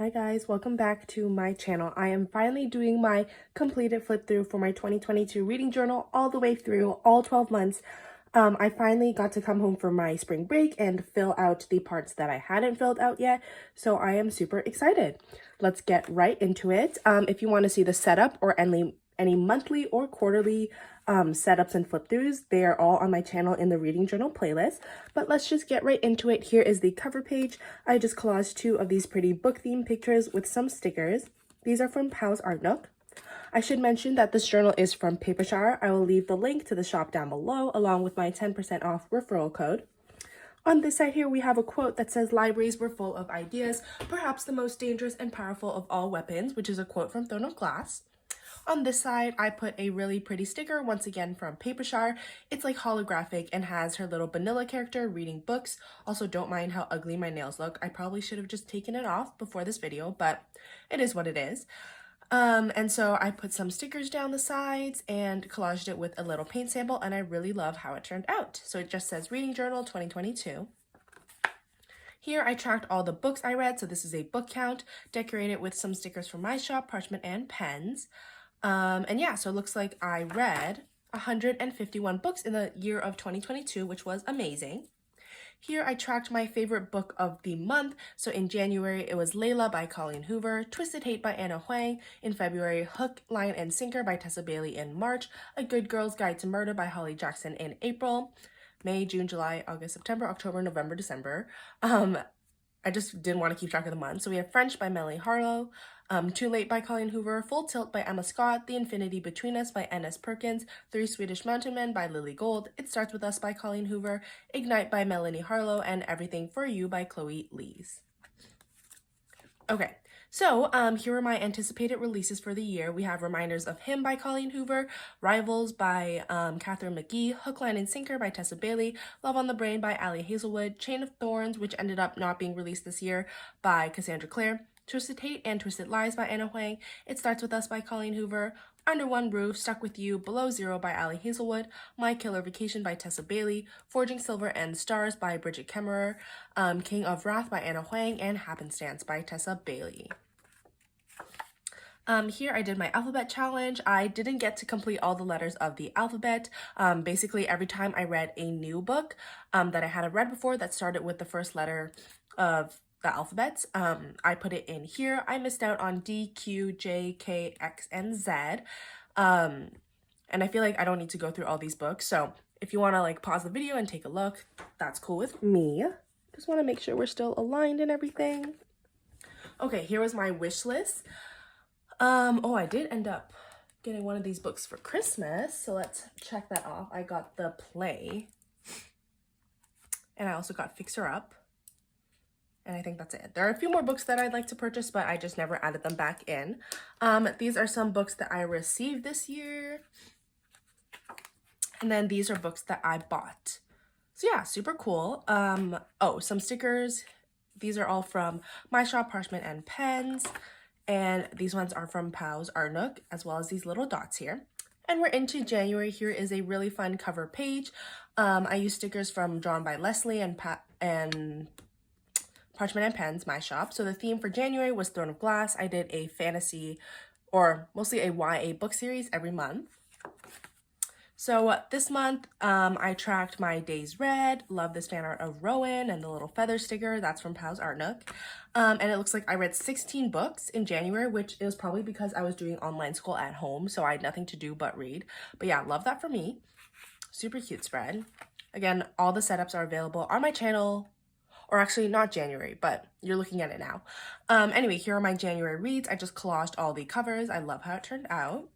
Hi guys, welcome back to my channel. I am finally doing my completed flip through for my 2022 reading journal all the way through, all 12 months. I finally got to come home for my spring break and fill out the parts that I hadn't filled out yet, so I am super excited. Let's get right into it. If you want to see the setup or any monthly or quarterly setups and flip throughs, they are all on my channel in the reading journal playlist. But let's just get right into it. Here is the cover page. I just collaged two of these pretty book themed pictures with some stickers. These are from Powell's Art Nook. I should mention that this journal is from Papershire. I will leave the link to the shop down below along with my 10% off referral code. On this side here, we have a quote that says, "Libraries were full of ideas, perhaps the most dangerous and powerful of all weapons," which is a quote from Throne of Glass. On this side, I put a really pretty sticker, once again from Papershire. It's like holographic and has her little vanilla character reading books. Also, don't mind how ugly my nails look. I probably should have just taken it off before this video, but it is what it is. And so I put some stickers down the sides and collaged it with a little paint sample, and I really love how it turned out. So it just says Reading Journal 2022. Here I tracked all the books I read, so this is a book count, decorated with some stickers from my shop, parchment and pens. And yeah, so it looks like I read 151 books in the year of 2022, which was amazing. Here I tracked my favorite book of the month. So in January, it was Layla by Colleen Hoover, Twisted Hate by Anna Huang. In February, Hook, Line, and Sinker by Tessa Bailey in March. A Good Girl's Guide to Murder by Holly Jackson in April. May, June, July, August, September, October, November, December. I just didn't want to keep track of the month. So we have French by Melanie Harlow, Too Late by Colleen Hoover, Full Tilt by Emma Scott, The Infinity Between Us by N.S. Perkins, Three Swedish Mountain Men by Lily Gold, It Starts With Us by Colleen Hoover, Ignite by Melanie Harlow, and Everything For You by Chloe Lees. Okay, so here are my anticipated releases for the year. We have Reminders of Him by Colleen Hoover, Rivals by Catherine McGee, Hook, Line, and Sinker by Tessa Bailey, Love on the Brain by Ali Hazelwood, Chain of Thorns, which ended up not being released this year, by Cassandra Clare, Twisted Hate and Twisted Lies by Anna Huang, It Starts With Us by Colleen Hoover, Under One Roof, Stuck With You, Below Zero by Ali Hazelwood, My Killer Vacation by Tessa Bailey, Forging Silver and Stars by Bridget Kemmerer, King of Wrath by Anna Huang, and Happenstance by Tessa Bailey. Here I did my alphabet challenge. I didn't get to complete all the letters of the alphabet. Basically, every time I read a new book that I hadn't read before that started with the first letter of the alphabets, I put it in here. I missed out on D, Q, J, K, X, and Z. And I feel like I don't need to go through all these books. So if you want to like pause the video and take a look, that's cool with me. Just want to make sure we're still aligned and everything. Okay, here was my wish list. Oh, I did end up getting one of these books for Christmas, so let's check that off. I got The Play, and I also got Fixer Up, and I think that's it. There are a few more books that I'd like to purchase, but I just never added them back in. These are some books that I received this year, and then these are books that I bought. So yeah, super cool. Oh, some stickers. These are all from my shop, Parchment and Pens. And these ones are from Powell's Art Nook, as well as these little dots here. And we're into January. Here is a really fun cover page. I used stickers from Drawn by Leslie and Parchment and Pens, my shop. So the theme for January was Throne of Glass. I did a fantasy, or mostly a YA book series every month. So this month, I tracked my days read. Love this fan art of Ruhn and the little feather sticker. That's from Powell's Art Nook. And it looks like I read 16 books in January, which is probably because I was doing online school at home, so I had nothing to do but read. But yeah, love that for me. Super cute spread. Again, all the setups are available on my channel, or actually not January, but you're looking at it now. Anyway, here are my January reads. I just collaged all the covers. I love how it turned out.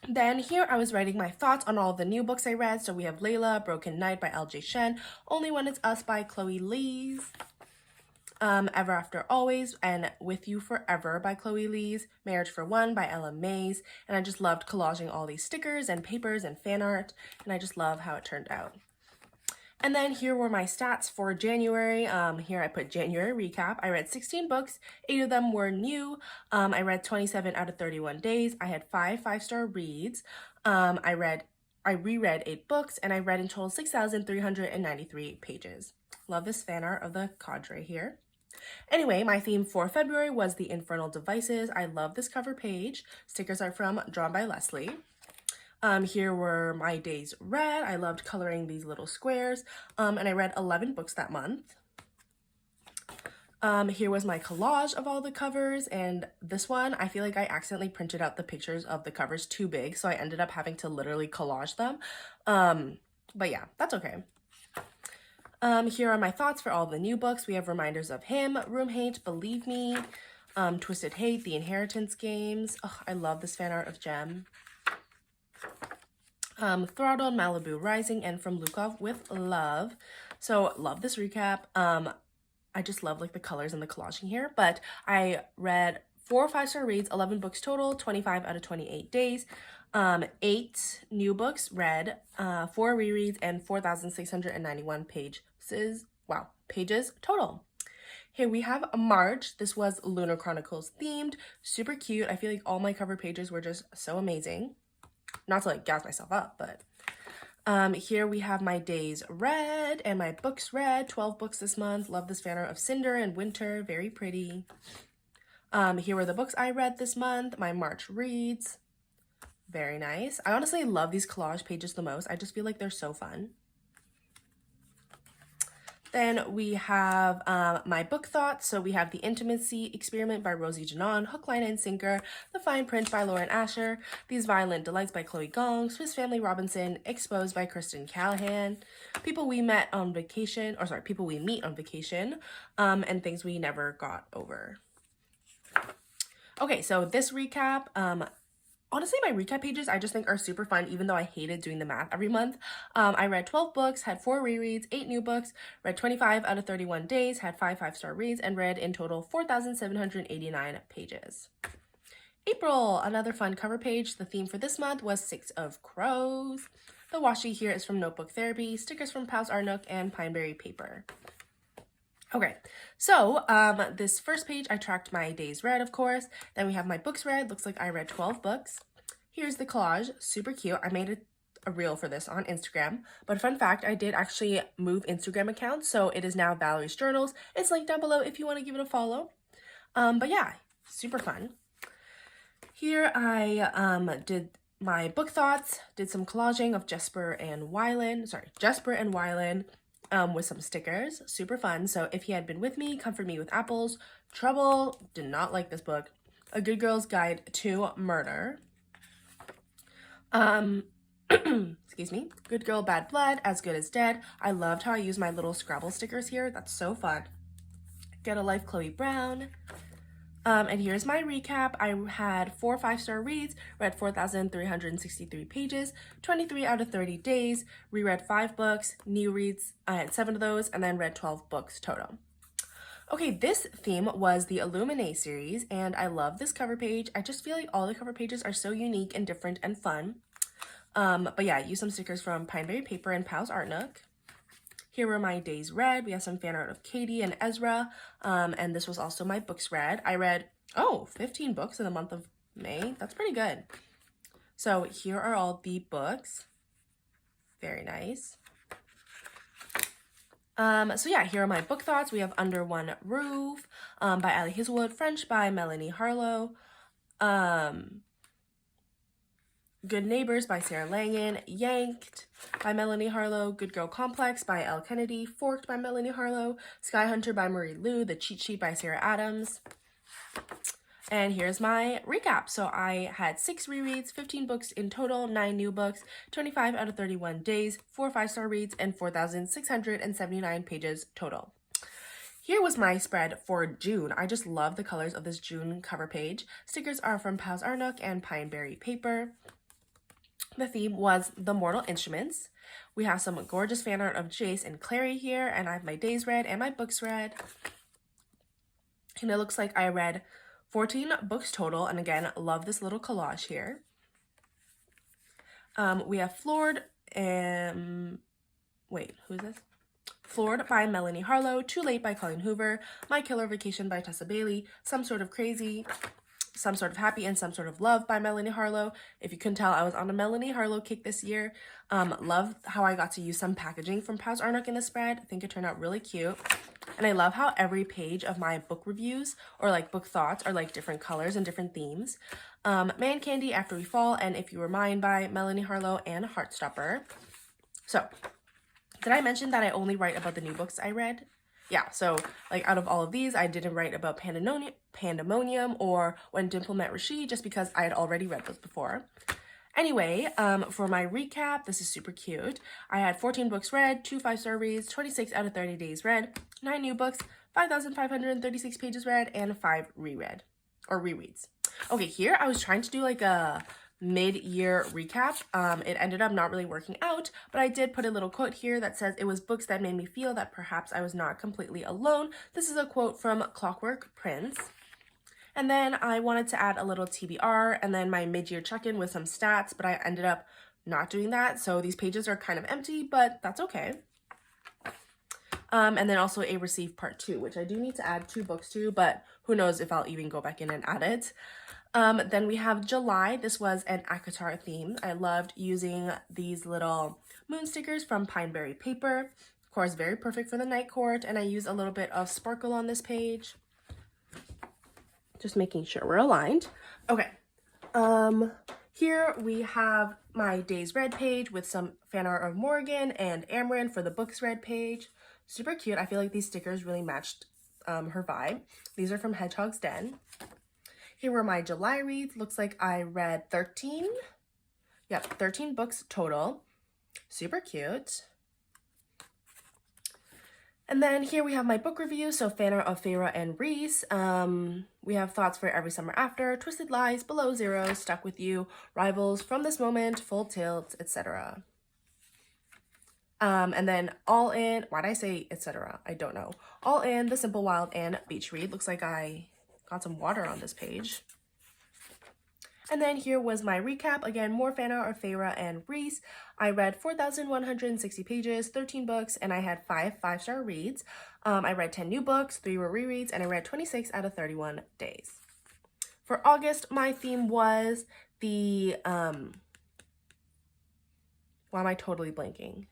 Then here I was writing my thoughts on all of the new books I read. So we have Layla, Broken Night by L.J. Shen, Only When It's Us by Chloe Lees, Ever After Always and With You Forever by Chloe Lees, Marriage for One by Ella Mays, and I just loved collaging all these stickers and papers and fan art, and I just love how it turned out. And then here were my stats for January. Here I put January recap. I read 16 books, 8 of them were new. I read 27 out of 31 days. I had 5 5-star reads. I reread 8 books, and I read in total 6,393 pages. Love this fan art of the cadre here. Anyway, my theme for February was the Infernal Devices. I love this cover page. Stickers are from Drawn by Leslie. Here were my days read. I loved coloring these little squares. And I read 11 books that month. Here was my collage of all the covers, and this one, I feel like I accidentally printed out the pictures of the covers too big, so I ended up having to literally collage them. But yeah, that's okay. Here are my thoughts for all the new books. We have Reminders of Him, Room Hate, Believe Me, Twisted Hate, The Inheritance Games. Oh, I love this fan art of Gem. Throttled, Malibu Rising, and From Lukov with Love. So love this recap. I just love like the colors and the collaging here, but I read 4 5-star reads, 11 books total, 25 out of 28 days, 8 new books read, 4 rereads, and 4,691 pages. Wow, pages total. Here we have March. This was Lunar Chronicles themed, super cute. I feel like all my cover pages were just so amazing. Not to like gas myself up, but here we have my days read and my books read. 12 books this month. Love this fan art of Cinder and Winter. Very pretty. Here were the books I read this month. My March reads. Very nice. I honestly love these collage pages the most. I just feel like they're so fun. Then we have my book thoughts. So we have The Intimacy Experiment by Rosie Janon, Hook, Line, and Sinker, The Fine Print by Lauren Asher, These Violent Delights by Chloe Gong, Swiss Family Robinson, Exposed by Kristen Callahan, People We Meet on Vacation, and Things We Never Got Over. Okay, so this recap, honestly, my recap pages I just think are super fun, even though I hated doing the math every month. I read 12 books, had 4 rereads, 8 new books, read 25 out of 31 days, had 5 5-star reads, and read in total 4,789 pages. April, another fun cover page. The theme for this month was 6 of Crows. The washi here is from Notebook Therapy, stickers from Pals Art Nook, and Pineberry Paper. Okay, so this first page, I tracked my days read, of course. Then we have my books read. Looks like I read 12 books. Here's the collage, super cute. I made a reel for this on Instagram. But fun fact, I did actually move Instagram accounts, so it is now Valerie's Journals. It's linked down below if you want to give it a follow. But yeah, super fun. Here I did my book thoughts, did some collaging of Jesper and Wylan, with some stickers. Super fun. So If He Had Been With Me, Comfort Me with Apples, Trouble, did not like this book, A Good Girl's Guide to Murder, excuse me, Good Girl, Bad Blood, As Good as Dead. I loved how I used my little Scrabble stickers here. That's so fun. Get a Life, Chloe Brown. And here's my recap. I had 4 5-star reads, read 4,363 pages, 23 out of 30 days, reread 5 books, new reads, I had 7 of those, and then read 12 books total. Okay, this theme was the Illuminate series, and I love this cover page. I just feel like all the cover pages are so unique and different and fun. But yeah, I used some stickers from Pineberry Paper and Pals Art Nook. Here were my days read. We have some fan art of Katie and Ezra, and this was also my books read. I read, 15 books in the month of May. That's pretty good. So here are all the books. Very nice. So yeah, here are my book thoughts. We have Under One Roof by Ali Hazelwood, French by Melanie Harlow, Good Neighbors by Sarah Langan, Yanked by Melanie Harlow, Good Girl Complex by Elle Kennedy, Forked by Melanie Harlow, Sky Hunter by Marie Lu, The Cheat Sheet by Sarah Adams. And here's my recap. So I had 6 rereads, 15 books in total, 9 new books, 25 out of 31 days, 4 5-star reads, and 4,679 pages total. Here was my spread for June. I just love the colors of this June cover page. Stickers are from Pals Art Nook and Pineberry Paper. The theme was The Mortal Instruments. We have some gorgeous fan art of Jace and Clary here, and I have my days read and my books read. And it looks like I read 14 books total, and again, love this little collage here. We have Floored, who's this? Floored by Melanie Harlow, Too Late by Colleen Hoover, My Killer Vacation by Tessa Bailey, Some Sort of Crazy, Some Sort of Happy and Some Sort of Love by Melanie Harlow. If you couldn't tell, I was on a Melanie Harlow kick this year. Love how I got to use some packaging from Pals Arnock in the spread. I think it turned out really cute. And I love how every page of my book reviews or like book thoughts are like different colors and different themes. Man Candy, After We Fall, and If You Were Mine by Melanie Harlow and Heartstopper. So, did I mention that I only write about the new books I read? Yeah, so like out of all of these, I didn't write about Pandemonium or When Dimple Met Rashid just because I had already read those before. Anyway, for my recap, this is super cute. I had 14 books read, 2 5-star reads, 26 out of 30 days read, 9 new books, 5,536 pages read, and 5 rereads. Okay, here I was trying to do like a mid-year recap. It ended up not really working out, but I did put a little quote here that says, "It was books that made me feel that perhaps I was not completely alone." This is a quote from Clockwork Prince. And then I wanted to add a little TBR and then my mid-year check-in with some stats, but I ended up not doing that. So these pages are kind of empty, but that's okay. And then also a receive part 2, which I do need to add 2 books to, but who knows if I'll even go back in and add it. Then we have July. This was an acotar theme. I loved using these little moon stickers from Pineberry paper. Of course, very perfect for the night court. And I use a little bit of sparkle on this page. Just making sure we're aligned. Okay. Here we have my days read page with some fan art of Morgan and Amryn for the books read page. Super cute. I feel like these stickers really matched her vibe. These are from Hedgehog's Den. Here were my July reads. Looks like I read 13. Yep, 13 books total. Super cute. And then here we have my book review, so fan art of Feyre and Rhys. We have thoughts for Every Summer After, Twisted Lies, Below Zero, Stuck With You, Rivals, From This Moment, Full Tilt, etc. And then All In, why'd I say etc.? I don't know. All In, The Simple Wild, and Beach Read. Looks like I got some water on this page. And then here was my recap. Again, more fan art of Feyre and Rhys. I read 4,160 pages, 13 books, and I had 5 5-star reads. I read 10 new books, 3 were rereads, and I read 26 out of 31 days. For August, my theme was the, why am I totally blanking?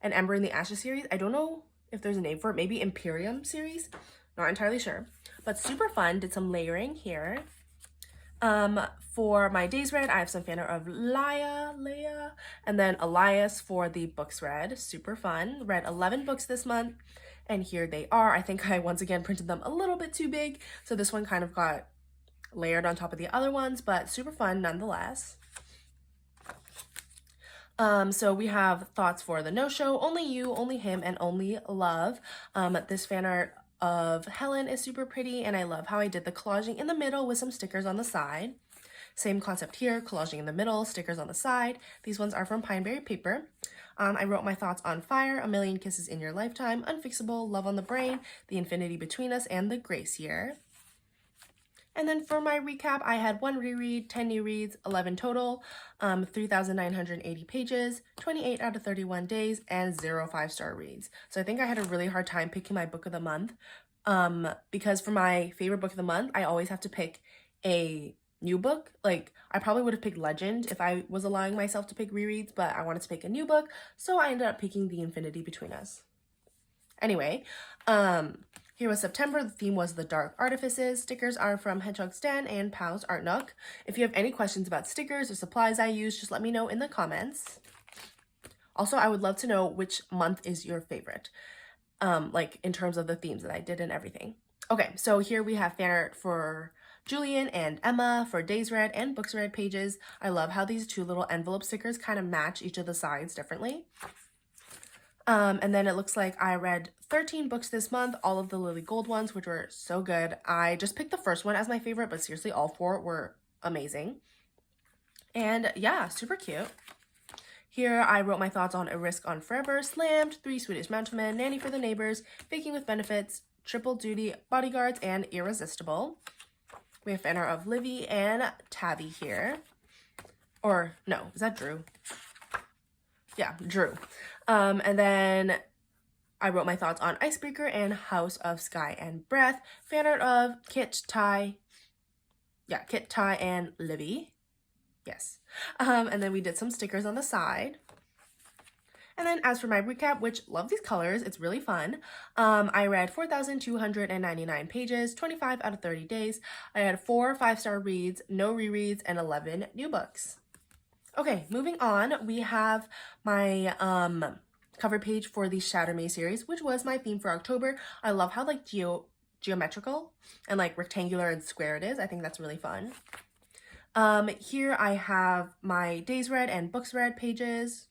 An Ember in the Ashes series. I don't know if there's a name for it. Maybe Imperium series. Not entirely sure. But super fun. Did some layering here. For my days read, I have some fan art of laia, and then Elias for the books read. Super fun. Read 11 books this month, and here they are. I think I once again printed them a little bit too big, so this one kind of got layered on top of the other ones, but super fun nonetheless. So we have thoughts for the no-show, Only You, Only Him, and Only Love. This fan art of Helen is super pretty, and I love how I did the collaging in the middle with some stickers on the side. Same concept here, collaging in the middle, stickers on the side. These ones are from Pineberry paper. I wrote my thoughts on Fire, A Million Kisses in Your Lifetime, Unfixable, Love on the Brain, The Infinity Between Us, and The Grace Year. And then for my recap, I had 1 reread, 10 new reads, 11 total, 3,980 pages, 28 out of 31 days, and 0 5-star reads. So I think I had a really hard time picking my book of the month because for my favorite book of the month, I always have to pick a new book. Like, I probably would have picked Legend if I was allowing myself to pick rereads, but I wanted to pick a new book, so I ended up picking The Infinity Between Us. Anyway, here was September. The theme was The Dark Artifices. Stickers are from Hedgehog's Den and Pals Arnock. If you have any questions about stickers or supplies I use, just let me know in the comments. Also, I would love to know which month is your favorite, like in terms of the themes that I did and everything. Okay, so here we have fan art for Julian and Emma for days read and books read pages. I love how these 2 little envelope stickers kind of match each of the sides differently. And then it looks like I read 13 books this month, all of the Lily Gold ones, which were so good. I just picked the first one as my favorite, but seriously, all 4 were amazing. And yeah, super cute. Here I wrote my thoughts on A Risk on Forever, Slammed, 3 Swedish Gentlemen, Nanny for the Neighbors, Faking with Benefits, Triple Duty, Bodyguards, and Irresistible. We have fan art of Livvy and Tabby here. Or, no, is that Drew? Yeah, Drew. And then I wrote my thoughts on Icebreaker and House of Sky and Breath. Fan art of Kit, Ty, yeah, Kit, Ty, and Livvy. Yes. And then we did some stickers on the side. And then as for my recap, which love these colors, it's really fun. I read 4,299 pages, 25 out of 30 days. I had 4 5-star reads, no rereads, and 11 new books. Okay, moving on, we have my cover page for the Shatter Me series, which was my theme for October. I love how like geometrical and like rectangular and square it is. I think that's really fun. Here I have my days read and books read pages.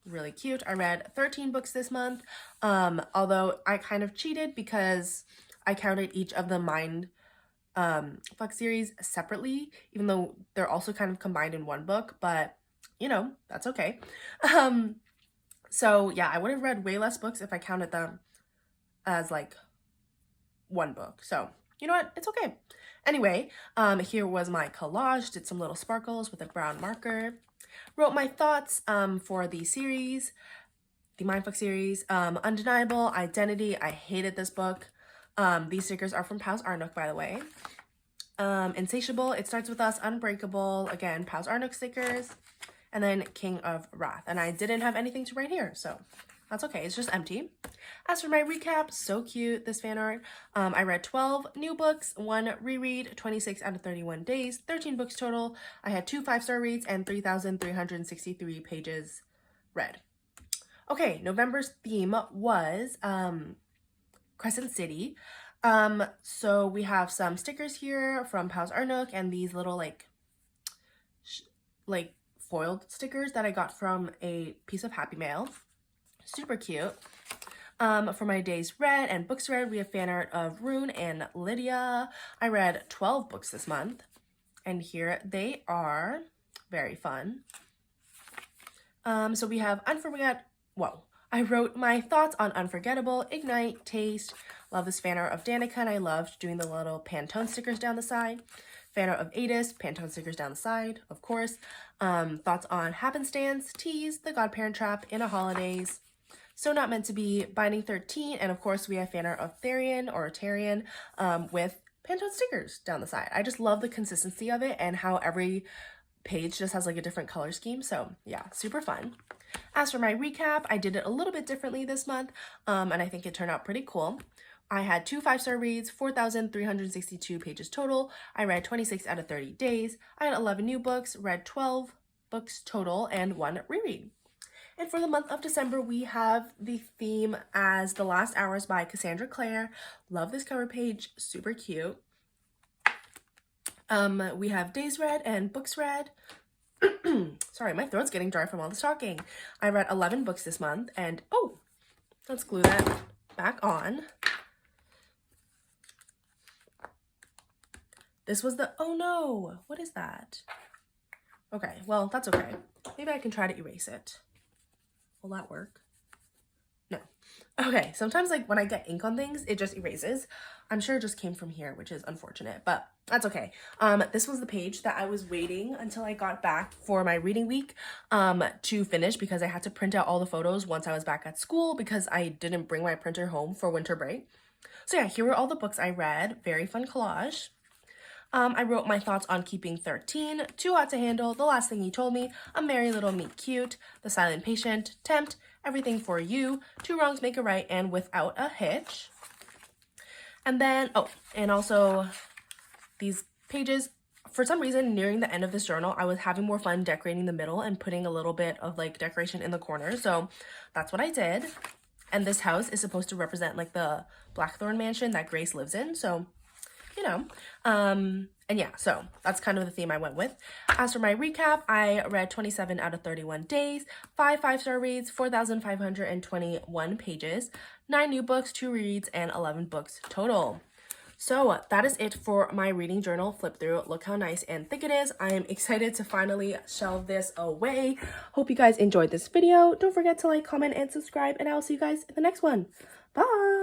Really cute. I read 13 books this month, although I kind of cheated because I counted each of the Mind Fuck series separately, even though they're also kind of combined in one book, but you know, that's okay. So yeah, I would have read way less books if I counted them as like one book. So you know what? It's okay. Anyway, here was my collage. Did some little sparkles with a brown marker. Wrote my thoughts for the series, the Mindfuck series. Undeniable, Identity. I hated this book. These stickers are from Pals Arnook, by the way. Insatiable, It Starts With Us. Unbreakable, again, Pals Arnook stickers. And then King of Wrath. And I didn't have anything to write here, so that's okay. It's just empty. As for my recap, so cute, this fan art. I read 12 new books, 1 reread, 26 out of 31 days, 13 books total. I had 2 5-star reads and 3,363 pages read. Okay, November's theme was Crescent City. So we have some stickers here from Pals Arnook and these little like foiled stickers that I got from a piece of Happy Mail. Super cute. For my days read and books read, we have fan art of Ruhn and Lydia. I read 12 books this month, and here they are. Very fun. So we have I wrote my thoughts on Unforgettable, Ignite, Taste. Love this fan art of Danika, and I loved doing the little Pantone stickers down the side. Fan art of Aidas, Pantone stickers down the side, of course. Thoughts on Happenstance, Tease, The Godparent Trap, In a Holidays, So Not Meant to Be, Binding 13, and of course we have fan art of Thereon with Pantone stickers down the side. I just love the consistency of it and how every page just has like a different color scheme. So yeah, super fun. As for my recap, I did it a little bit differently this month, and I think it turned out pretty cool. I had 2 5-star reads, 4,362 pages total. I read 26 out of 30 days. I had 11 new books, read 12 books total, and 1 reread. And for the month of December, we have the theme as The Last Hours by Cassandra Clare. Love this cover page, super cute. We have days read and books read. Sorry, my throat's getting dry from all this talking. I read 11 books this month, and oh, let's glue that back on. This was the, oh no, what is that? Okay, well, that's okay. Maybe I can try to erase it. Will that work? No. Okay, sometimes like when I get ink on things, it just erases. I'm sure it just came from here, which is unfortunate, but that's okay. This was the page that I was waiting until I got back for my reading week to finish, because I had to print out all the photos once I was back at school because I didn't bring my printer home for winter break. So yeah, here were all the books I read. Very fun collage. I wrote my thoughts on Keeping 13, Too Hot to Handle, The Last Thing You Told Me, A Merry Little Meet Cute, The Silent Patient, Tempt, Everything for You, Two Wrongs Make a Right, and Without a Hitch. And then, oh, and also these pages, for some reason, nearing the end of this journal, I was having more fun decorating the middle and putting a little bit of like decoration in the corner. So that's what I did. And this house is supposed to represent like the Blackthorn mansion that Grace lives in. So, you know, and yeah, so that's kind of the theme I went with. As for my recap, I read 27 out of 31 days, 5 5-star reads, 4,521 pages, 9 new books, 2 reads, and 11 books total. So that is it for my reading journal flip through. Look how nice and thick it is. I am excited to finally shelve this away. Hope you guys enjoyed this video. Don't forget to like, comment, and subscribe, and I will see you guys in the next one. Bye!